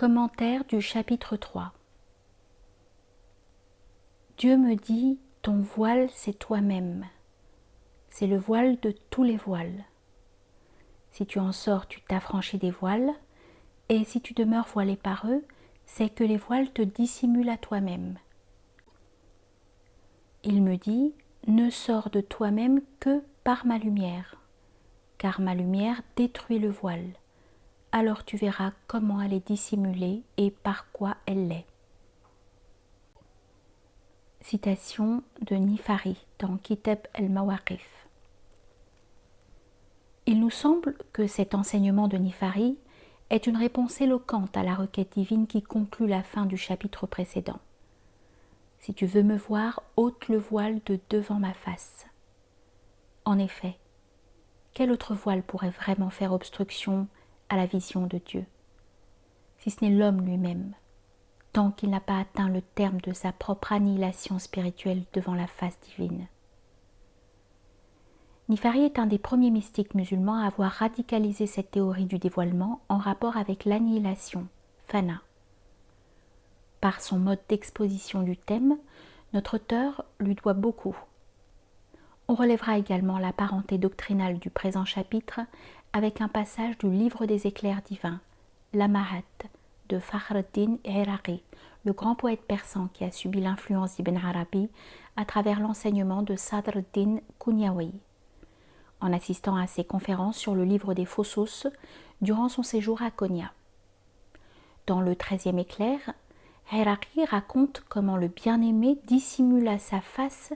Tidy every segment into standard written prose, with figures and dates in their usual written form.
Commentaire du chapitre 3. Dieu me dit, ton voile c'est toi-même. C'est le voile de tous les voiles. Si tu en sors, tu t'affranchis des voiles, et si tu demeures voilé par eux, c'est que les voiles te dissimulent à toi-même. Il me dit, ne sors de toi-même que par ma lumière, car ma lumière détruit le voile. Alors tu verras comment elle est dissimulée et par quoi elle l'est. Citation de Nifari dans Kitab el-Mawaqif. Il nous semble que cet enseignement de Nifari est une réponse éloquente à la requête divine qui conclut la fin du chapitre précédent. Si tu veux me voir, ôte le voile de devant ma face. En effet, quel autre voile pourrait vraiment faire obstruction à la vision de Dieu, si ce n'est l'homme lui-même, tant qu'il n'a pas atteint le terme de sa propre annihilation spirituelle devant la face divine. Nifari est un des premiers mystiques musulmans à avoir radicalisé cette théorie du dévoilement en rapport avec l'annihilation, fana. Par son mode d'exposition du thème, notre auteur lui doit beaucoup. On relèvera également la parenté doctrinale du présent chapitre avec un passage du livre des éclairs divins, l'Amahat, de Fakhreddin Iraqi, le grand poète persan qui a subi l'influence d'Ibn Arabi à travers l'enseignement de Sadr-Din Kunyawi, en assistant à ses conférences sur le livre des Phosos durant son séjour à Konya. Dans le 13e éclair, Iraqi raconte comment le bien-aimé dissimula sa face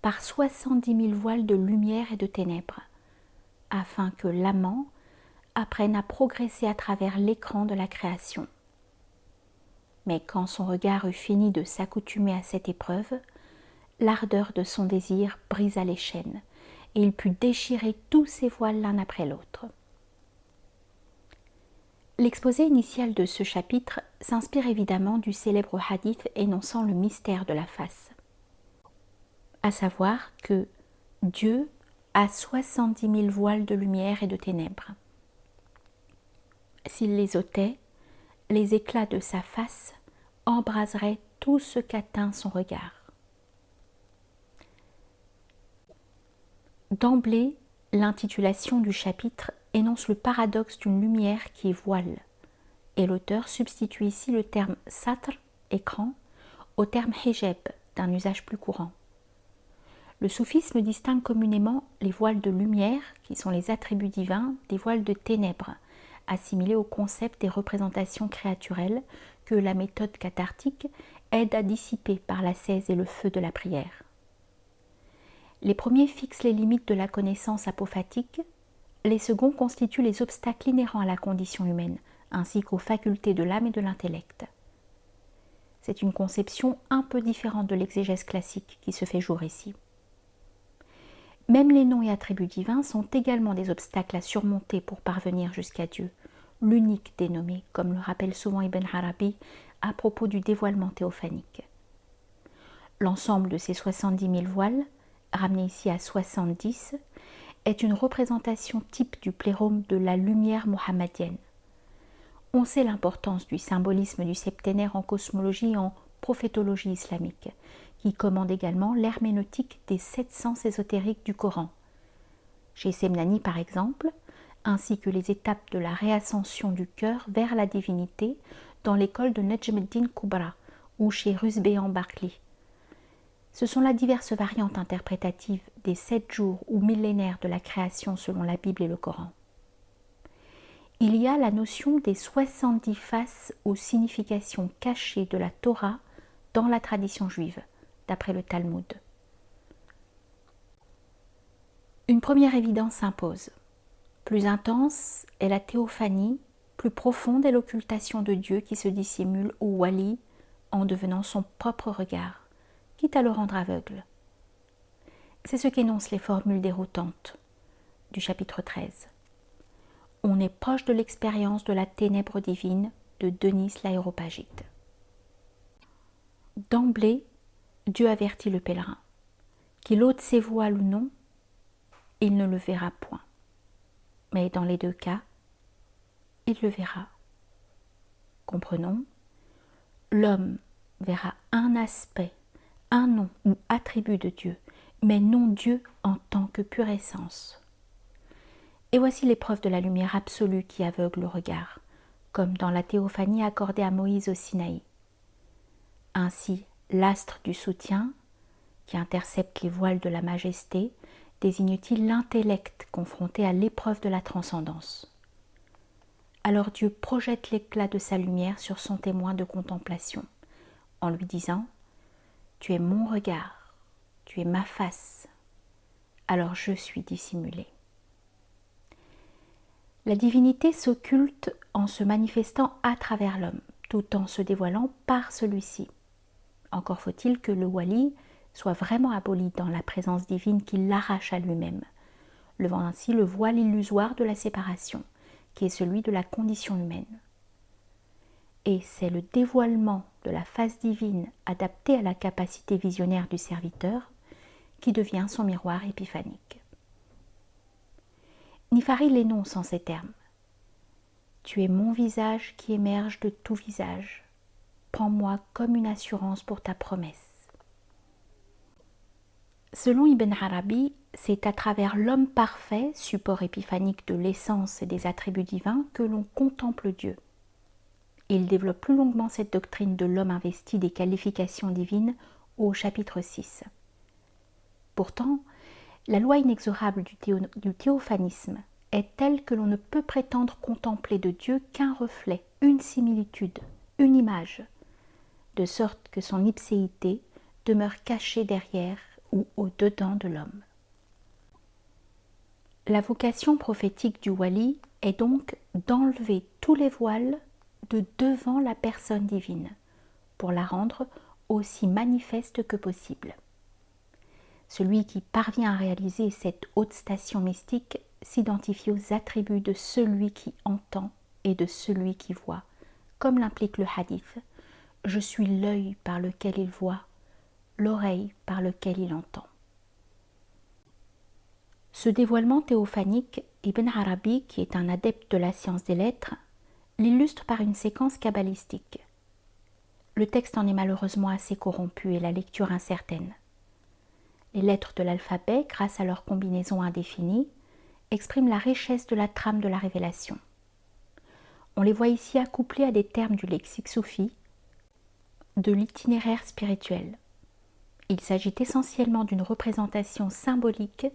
par 70 000 voiles de lumière et de ténèbres, afin que l'amant apprenne à progresser à travers l'écran de la création. Mais quand son regard eut fini de s'accoutumer à cette épreuve, l'ardeur de son désir brisa les chaînes, et il put déchirer tous ses voiles l'un après l'autre. L'exposé initial de ce chapitre s'inspire évidemment du célèbre hadith énonçant le mystère de la face, à savoir que Dieu a 70 000 voiles de lumière et de ténèbres. S'il les ôtait, les éclats de sa face embraseraient tout ce qu'atteint son regard. D'emblée, l'intitulation du chapitre énonce le paradoxe d'une lumière qui est voile, et l'auteur substitue ici le terme satr, écran, au terme hijab, d'un usage plus courant. Le soufisme distingue communément les voiles de lumière, qui sont les attributs divins, des voiles de ténèbres, assimilés au concept des représentations créaturelles que la méthode cathartique aide à dissiper par l'ascèse et le feu de la prière. Les premiers fixent les limites de la connaissance apophatique, les seconds constituent les obstacles inhérents à la condition humaine, ainsi qu'aux facultés de l'âme et de l'intellect. C'est une conception un peu différente de l'exégèse classique qui se fait jour ici. Même les noms et attributs divins sont également des obstacles à surmonter pour parvenir jusqu'à Dieu, l'unique dénommé, comme le rappelle souvent Ibn Arabi à propos du dévoilement théophanique. L'ensemble de ces 70 000 voiles, ramené ici à 70, est une représentation type du plérome de la lumière mohammedienne. On sait l'importance du symbolisme du septénaire en cosmologie et en prophétologie islamique, qui commande également l'herméneutique des 7 sens ésotériques du Coran. Chez Semnani par exemple, ainsi que les étapes de la réascension du cœur vers la divinité dans l'école de Nejm-ed-Din Kubra ou chez Rusbehan Barclay. Ce sont là diverses variantes interprétatives des 7 jours ou millénaires de la création selon la Bible et le Coran. Il y a la notion des 70 faces aux significations cachées de la Torah dans la tradition juive, d'après le Talmud. Une première évidence s'impose. Plus intense est la théophanie, plus profonde est l'occultation de Dieu qui se dissimule au wali en devenant son propre regard, quitte à le rendre aveugle. C'est ce qu'énoncent les formules déroutantes du chapitre 13. On est proche de l'expérience de la ténèbre divine de Denis l'Aéropagite. D'emblée, Dieu avertit le pèlerin. Qu'il ôte ses voiles ou non, il ne le verra point. Mais dans les deux cas, il le verra. Comprenons, l'homme verra un aspect, un nom ou attribut de Dieu, mais non Dieu en tant que pure essence. Et voici l'épreuve de la lumière absolue qui aveugle le regard, comme dans la théophanie accordée à Moïse au Sinaï. Ainsi, l'astre du soutien, qui intercepte les voiles de la majesté, désigne-t-il l'intellect confronté à l'épreuve de la transcendance. Alors Dieu projette l'éclat de sa lumière sur son témoin de contemplation, en lui disant « Tu es mon regard, tu es ma face, alors je suis dissimulé. » La divinité s'occulte en se manifestant à travers l'homme, tout en se dévoilant par celui-ci. Encore faut-il que le wali soit vraiment aboli dans la présence divine qui l'arrache à lui-même, levant ainsi le voile illusoire de la séparation, qui est celui de la condition humaine. Et c'est le dévoilement de la face divine adaptée à la capacité visionnaire du serviteur qui devient son miroir épiphanique. Nifari l'énonce en ces termes. Tu es mon visage qui émerge de tout visage. Prends-moi comme une assurance pour ta promesse. Selon Ibn Arabi, c'est à travers l'homme parfait, support épiphanique de l'essence et des attributs divins, que l'on contemple Dieu. Il développe plus longuement cette doctrine de l'homme investi des qualifications divines au chapitre 6. Pourtant, la loi inexorable du théophanisme est telle que l'on ne peut prétendre contempler de Dieu qu'un reflet, une similitude, une image, de sorte que son ipséité demeure cachée derrière ou au-dedans de l'homme. La vocation prophétique du wali est donc d'enlever tous les voiles de devant la personne divine, pour la rendre aussi manifeste que possible. Celui qui parvient à réaliser cette haute station mystique s'identifie aux attributs de celui qui entend et de celui qui voit, comme l'implique le hadith. Je suis l'œil par lequel il voit, l'oreille par lequel il entend. Ce dévoilement théophanique, Ibn Arabi, qui est un adepte de la science des lettres, l'illustre par une séquence kabbalistique. Le texte en est malheureusement assez corrompu et la lecture incertaine. Les lettres de l'alphabet, grâce à leur combinaison indéfinie, expriment la richesse de la trame de la révélation. On les voit ici accouplés à des termes du lexique soufi, de l'itinéraire spirituel. Il s'agit essentiellement d'une représentation symbolique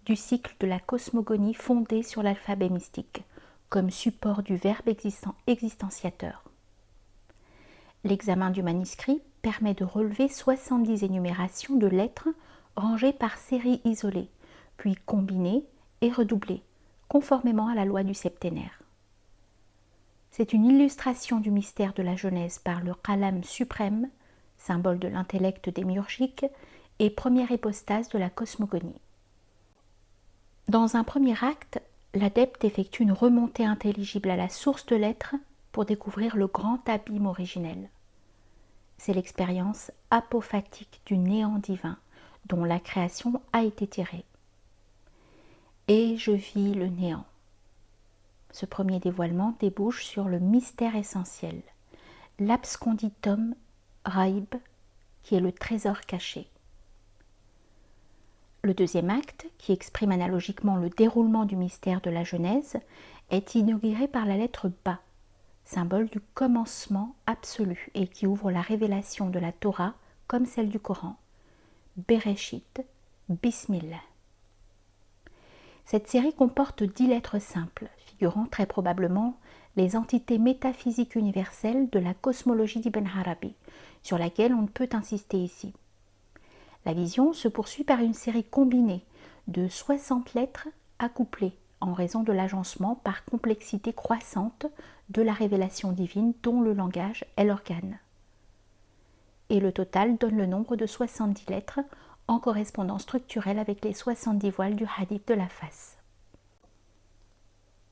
du cycle de la cosmogonie fondée sur l'alphabet mystique, comme support du verbe existentiateur. L'examen du manuscrit permet de relever 70 énumérations de lettres rangées par séries isolées, puis combinées et redoublées, conformément à la loi du septénaire. C'est une illustration du mystère de la Genèse par le qalam suprême, symbole de l'intellect démiurgique et première hypostase de la cosmogonie. Dans un premier acte, l'adepte effectue une remontée intelligible à la source de l'être pour découvrir le grand abîme originel. C'est l'expérience apophatique du néant divin dont la création a été tirée. Et je vis le néant. Ce premier dévoilement débouche sur le mystère essentiel, l'absconditum raïb, qui est le trésor caché. Le deuxième acte, qui exprime analogiquement le déroulement du mystère de la Genèse, est inauguré par la lettre Ba, symbole du commencement absolu et qui ouvre la révélation de la Torah comme celle du Coran. Bereshit, Bismillah. Cette série comporte 10 lettres simples, figurant très probablement les entités métaphysiques universelles de la cosmologie d'Ibn Arabi, sur laquelle on ne peut insister ici. La vision se poursuit par une série combinée de 60 lettres accouplées en raison de l'agencement par complexité croissante de la révélation divine dont le langage est l'organe. Et le total donne le nombre de 70 lettres en correspondance structurelle avec les 70 voiles du hadith de la face.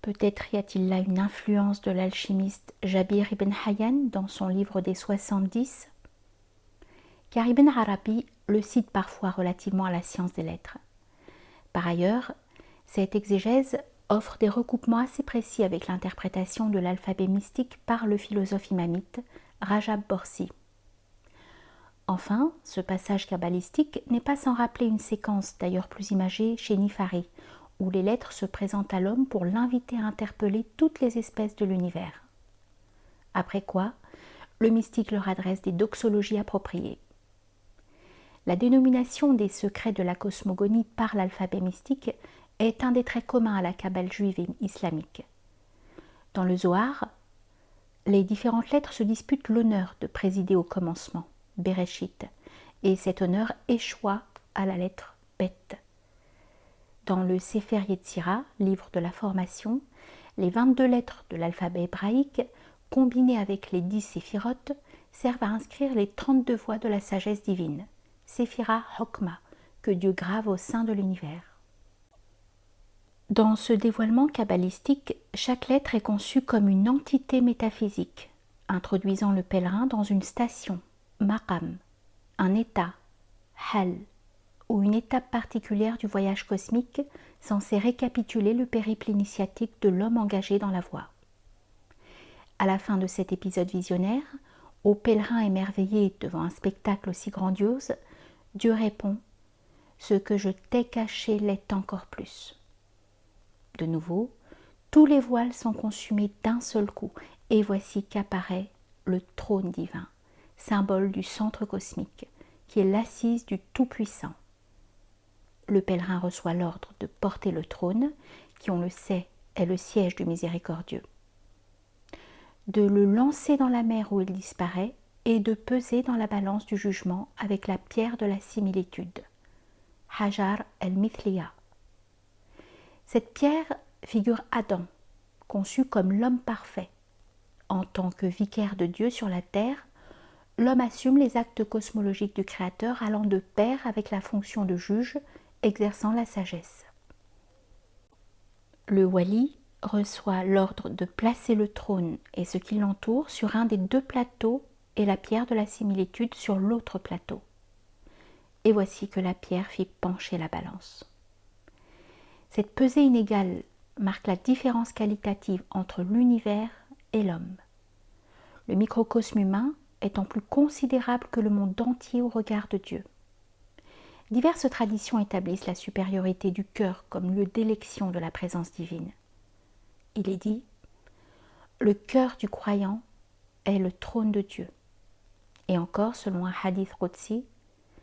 Peut-être y a-t-il là une influence de l'alchimiste Jabir ibn Hayyan dans son livre des 70, car Ibn Arabi le cite parfois relativement à la science des lettres. Par ailleurs, cette exégèse offre des recoupements assez précis avec l'interprétation de l'alphabet mystique par le philosophe imamite Rajab Borsi. Enfin, ce passage kabbalistique n'est pas sans rappeler une séquence d'ailleurs plus imagée chez Nifari, où les lettres se présentent à l'homme pour l'inviter à interpeller toutes les espèces de l'univers. Après quoi, le mystique leur adresse des doxologies appropriées. La dénomination des secrets de la cosmogonie par l'alphabet mystique est un des traits communs à la Kabbale juive et islamique. Dans le Zohar, les différentes lettres se disputent l'honneur de présider au commencement, Bereshit, et cet honneur échoua à la lettre Bet. Dans le Sefer Yetzira, livre de la formation, les 22 lettres de l'alphabet hébraïque, combinées avec les 10 séphirotes, servent à inscrire les 32 voies de la sagesse divine, Sephira Hokma, que Dieu grave au sein de l'univers. Dans ce dévoilement kabbalistique, chaque lettre est conçue comme une entité métaphysique, introduisant le pèlerin dans une station, maqam, un état, hal, ou une étape particulière du voyage cosmique censé récapituler le périple initiatique de l'homme engagé dans la voie. À la fin de cet épisode visionnaire, au pèlerin émerveillé devant un spectacle aussi grandiose, Dieu répond « Ce que je t'ai caché l'est encore plus ». De nouveau, tous les voiles sont consumés d'un seul coup, et voici qu'apparaît le trône divin, symbole du centre cosmique, qui est l'assise du Tout-Puissant. Le pèlerin reçoit l'ordre de porter le trône, qui, on le sait, est le siège du miséricordieux, de le lancer dans la mer où il disparaît, et de peser dans la balance du jugement avec la pierre de la similitude, Hajar el-Mithliya. Cette pierre figure Adam, conçu comme l'homme parfait. En tant que vicaire de Dieu sur la terre, l'homme assume les actes cosmologiques du Créateur allant de pair avec la fonction de juge, exerçant la sagesse. Le wali reçoit l'ordre de placer le trône et ce qui l'entoure sur un des deux plateaux et la pierre de la similitude sur l'autre plateau. Et voici que la pierre fit pencher la balance. Cette pesée inégale marque la différence qualitative entre l'univers et l'homme. Le microcosme humain étant plus considérable que le monde entier au regard de Dieu. Diverses traditions établissent la supériorité du cœur comme lieu d'élection de la présence divine. Il est dit « Le cœur du croyant est le trône de Dieu ». Et encore, selon un hadith Qudsi,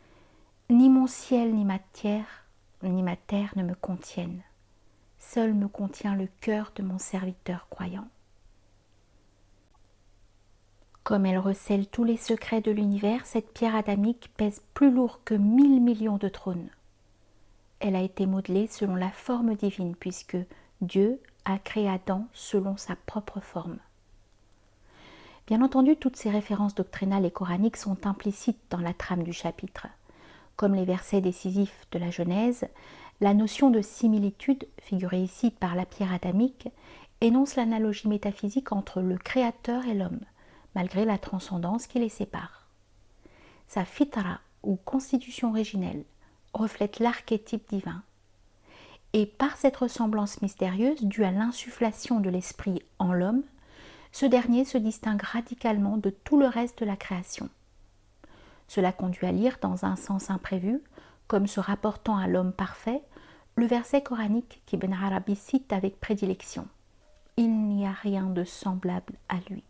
« Ni mon ciel ni ma terre ne me contiennent. Seul me contient le cœur de mon serviteur croyant. » Comme elle recèle tous les secrets de l'univers, cette pierre adamique pèse plus lourd que 1000 millions de trônes. Elle a été modelée selon la forme divine, puisque Dieu a créé Adam selon sa propre forme. Bien entendu, toutes ces références doctrinales et coraniques sont implicites dans la trame du chapitre. Comme les versets décisifs de la Genèse, la notion de similitude, figurée ici par la pierre adamique, énonce l'analogie métaphysique entre le Créateur et l'homme, malgré la transcendance qui les sépare. Sa fitra, ou constitution originelle, reflète l'archétype divin. Et par cette ressemblance mystérieuse due à l'insufflation de l'esprit en l'homme, ce dernier se distingue radicalement de tout le reste de la création. Cela conduit à lire dans un sens imprévu, comme se rapportant à l'homme parfait, le verset coranique qu'Ibn Arabi cite avec prédilection. Il n'y a rien de semblable à lui.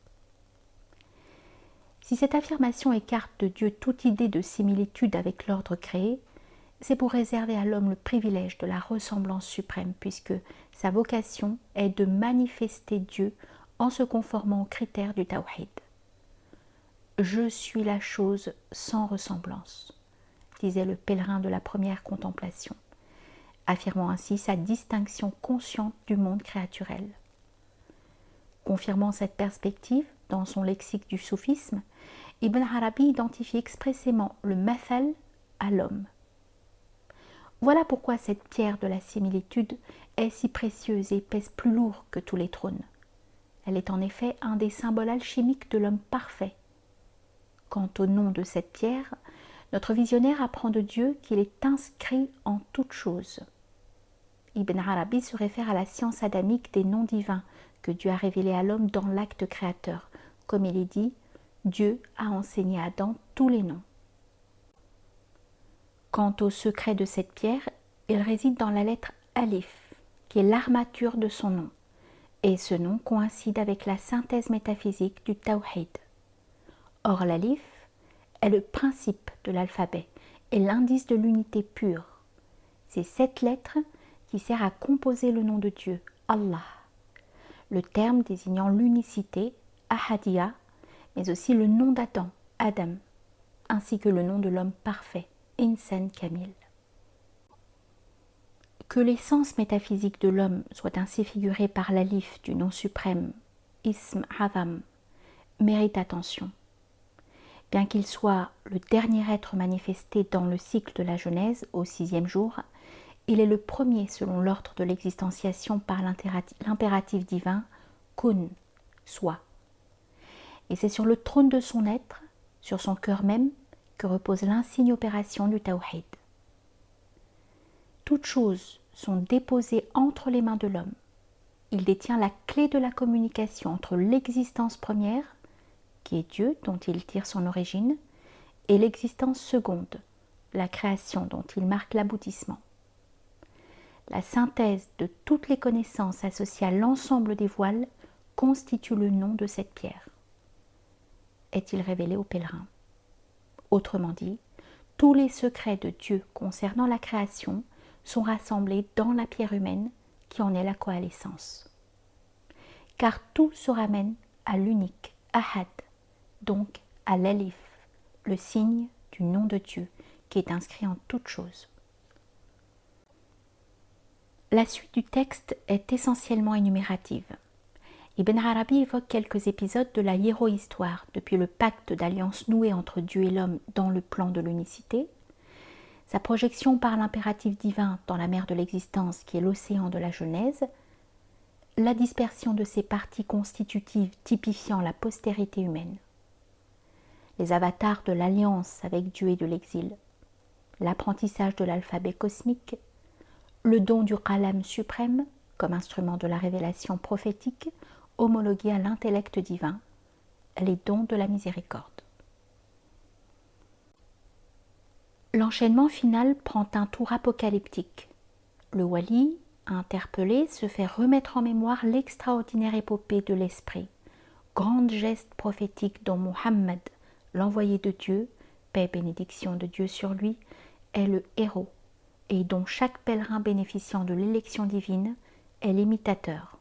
Si cette affirmation écarte de Dieu toute idée de similitude avec l'ordre créé, c'est pour réserver à l'homme le privilège de la ressemblance suprême, puisque sa vocation est de manifester Dieu en se conformant aux critères du Tawhid. « Je suis la chose sans ressemblance », disait le pèlerin de la première contemplation, affirmant ainsi sa distinction consciente du monde créaturel. Confirmant cette perspective, dans son lexique du soufisme, Ibn Arabi identifie expressément le mathal à l'homme. Voilà pourquoi cette pierre de la similitude est si précieuse et pèse plus lourd que tous les trônes. Elle est en effet un des symboles alchimiques de l'homme parfait. Quant au nom de cette pierre, notre visionnaire apprend de Dieu qu'il est inscrit en toutes choses. Ibn Arabi se réfère à la science adamique des noms divins que Dieu a révélés à l'homme dans l'acte créateur. Comme il est dit, Dieu a enseigné à Adam tous les noms. Quant au secret de cette pierre, il réside dans la lettre Alif, qui est l'armature de son nom, et ce nom coïncide avec la synthèse métaphysique du Tawhid. Or l'Alif est le principe de l'alphabet et l'indice de l'unité pure. C'est cette lettre qui sert à composer le nom de Dieu, Allah, le terme désignant l'unicité, Ahadiyya, mais aussi le nom d'Adam, Adam, ainsi que le nom de l'homme parfait, Insan Kamil. Que l'essence métaphysique de l'homme soit ainsi figurée par l'alif du nom suprême, Ism Azam, mérite attention. Bien qu'il soit le dernier être manifesté dans le cycle de la Genèse au 6e jour, il est le premier selon l'ordre de l'existenciation par l'impératif divin, Kun, soit. Et c'est sur le trône de son être, sur son cœur même, que repose l'insigne opération du Tawhid. Toutes choses sont déposées entre les mains de l'homme. Il détient la clé de la communication entre l'existence première, qui est Dieu dont il tire son origine, et l'existence seconde, la création dont il marque l'aboutissement. La synthèse de toutes les connaissances associées à l'ensemble des voiles constitue le nom de cette pierre. Est-il révélé aux pèlerins? Autrement dit, tous les secrets de Dieu concernant la création sont rassemblés dans la pierre humaine qui en est la coalescence. Car tout se ramène à l'unique, Ahad, donc à l'Alif, le signe du nom de Dieu qui est inscrit en toutes choses. La suite du texte est essentiellement énumérative. Ibn Arabi évoque quelques épisodes de la hiérohistoire, depuis le pacte d'alliance noué entre Dieu et l'homme dans le plan de l'unicité, sa projection par l'impératif divin dans la mer de l'existence qui est l'océan de la Genèse, la dispersion de ses parties constitutives typifiant la postérité humaine, les avatars de l'alliance avec Dieu et de l'exil, l'apprentissage de l'alphabet cosmique, le don du qalam suprême comme instrument de la révélation prophétique homologué à l'intellect divin, les dons de la miséricorde. L'enchaînement final prend un tour apocalyptique. Le wali, interpellé, se fait remettre en mémoire l'extraordinaire épopée de l'esprit, grand geste prophétique dont Muhammad, l'envoyé de Dieu, paix et bénédiction de Dieu sur lui, est le héros, et dont chaque pèlerin bénéficiant de l'élection divine est l'imitateur.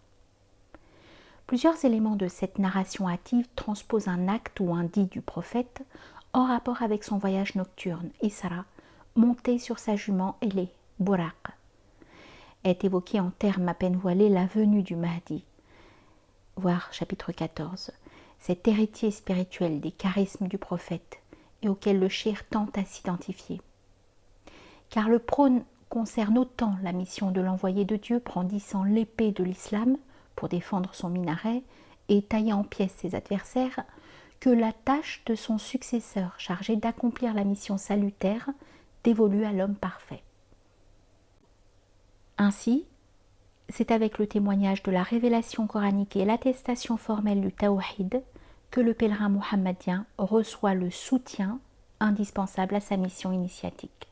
Plusieurs éléments de cette narration hâtive transposent un acte ou un dit du prophète en rapport avec son voyage nocturne, Isra, monté sur sa jument ailée, Buraq. Est évoqué en termes à peine voilés la venue du Mahdi, voir chapitre 14, cet héritier spirituel des charismes du prophète et auquel le shir tente à s'identifier. Car le prône concerne autant la mission de l'envoyé de Dieu brandissant l'épée de l'islam pour défendre son minaret et tailler en pièces ses adversaires, que la tâche de son successeur chargé d'accomplir la mission salutaire dévolue à l'homme parfait. Ainsi, c'est avec le témoignage de la révélation coranique et l'attestation formelle du Tawhid que le pèlerin mohammadien reçoit le soutien indispensable à sa mission initiatique.